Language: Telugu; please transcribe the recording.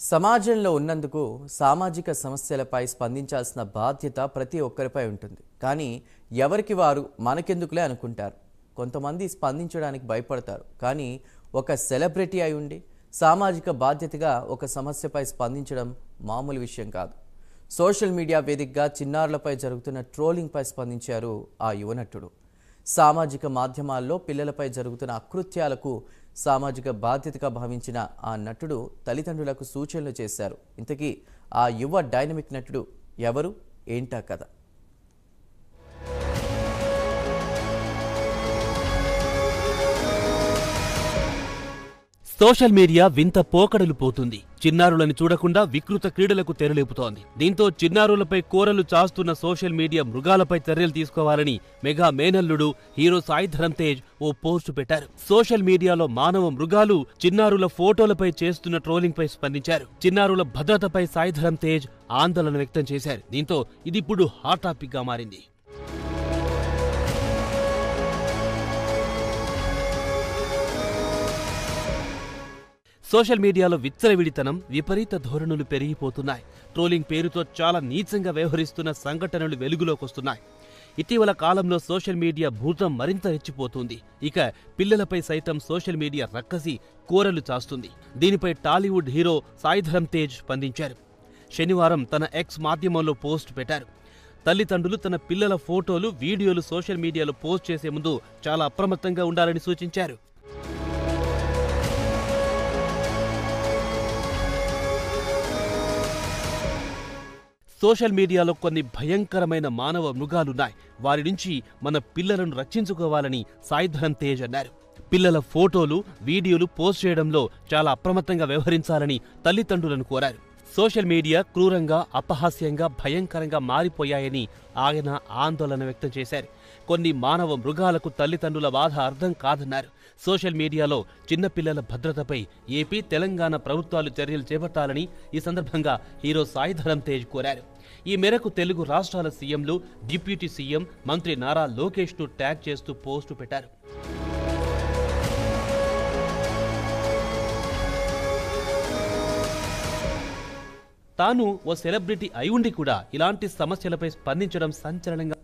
సమాజంలో ఉన్నందుకు సామాజిక సమస్యలపై స్పందించాల్సిన బాధ్యత ప్రతి ఒక్కరిపై ఉంటుంది. కానీ ఎవరికి వారు మనకెందుకులే అనుకుంటారు. కొంతమంది స్పందించడానికి భయపడతారు. కానీ ఒక సెలబ్రిటీ అయి ఉండి సామాజిక బాధ్యతగా ఒక సమస్యపై స్పందించడం మామూలు విషయం కాదు. సోషల్ మీడియా వేదికగా చిన్నారులపై జరుగుతున్న ట్రోలింగ్పై స్పందించారు ఆ యువనటుడు. సామాజిక మాధ్యమాల్లో పిల్లలపై జరుగుతున్న అకృత్యాలకు సామాజిక బాధ్యతగా భావించిన ఆ నటుడు తల్లిదండ్రులకు సూచనలు చేశారు. ఇంతకీ ఆ యువ డైనమిక్ నటుడు ఎవరు, ఏంటా కథ? సోషల్ మీడియా వింత పోకడలు పోతుంది. చిన్నారులను చూడకుండా వికృత క్రీడలకు తెరలేపుతోంది. దీంతో చిన్నారులపై కోరలు చాస్తున్న సోషల్ మీడియా మృగాలపై చర్యలు తీసుకోవాలని మెగా మేనల్లుడు హీరో సాయి ధరమ్ తేజ్ ఓ పోస్టు పెట్టారు. సోషల్ మీడియాలో మానవ మృగాలు చిన్నారుల ఫోటోలపై చేస్తున్న ట్రోలింగ్ పై స్పందించారు. చిన్నారుల భద్రతపై సాయి ధరమ్ తేజ్ ఆందోళన వ్యక్తం చేశారు. దీంతో ఇదిప్పుడు హాట్ టాపిక్ గా మారింది. సోషల్ మీడియాలో విచ్చలవిడితనం, విపరీత ధోరణులు పెరిగిపోతున్నాయి. ట్రోలింగ్ పేరుతో చాలా నీచంగా వ్యవహరిస్తున్న సంఘటనలు వెలుగులోకొస్తున్నాయి. ఇటీవల కాలంలో సోషల్ మీడియా భూతం మరింత రెచ్చిపోతుంది. ఇక పిల్లలపై సైతం సోషల్ మీడియా రక్కసి కోరలు చాస్తుంది. దీనిపై టాలీవుడ్ హీరో సాయి ధరమ్ తేజ్ స్పందించారు. శనివారం తన ఎక్స్ మాధ్యమంలో పోస్ట్ పెట్టారు. తల్లిదండ్రులు తన పిల్లల ఫోటోలు, వీడియోలు సోషల్ మీడియాలో పోస్ట్ చేసే ముందు చాలా అప్రమత్తంగా ఉండాలని సూచించారు. సోషల్ మీడియాలో కొన్ని భయంకరమైన మానవ మృగాలున్నాయి. వారి నుంచి మన పిల్లలను రక్షించుకోవాలని సాయి ధరమ్ తేజ్ అన్నారు. పిల్లల ఫోటోలు, వీడియోలు పోస్ట్ చేయడంలో చాలా అప్రమత్తంగా వ్యవహరించాలని తల్లిదండ్రులను కోరారు. సోషల్ మీడియా క్రూరంగా, అపహాస్యంగా, భయంకరంగా మారిపోయాయని ఆయన ఆందోళన వ్యక్తం చేశారు. కొన్ని మానవ మృగాలకు తల్లిదండ్రుల బాధ అర్థం కాదన్నారు. సోషల్ మీడియాలో చిన్నపిల్లల భద్రతపై ఏపీ, తెలంగాణ ప్రభుత్వాలు చర్యలు చేపట్టాలని ఈ సందర్భంగా హీరో సాయి ధరమ్ తేజ్ కోరారు. ఈ మేరకు తెలుగు రాష్ట్రాల సీఎంలు, డిప్యూటీ సీఎం, మంత్రి నారా లోకేష్ను ట్యాగ్ చేస్తూ పోస్టు పెట్టారు. తాను ఓ సెలబ్రిటీ అయి ఉండి కూడా ఇలాంటి సమస్యలపై స్పందించడం సంచలనంగా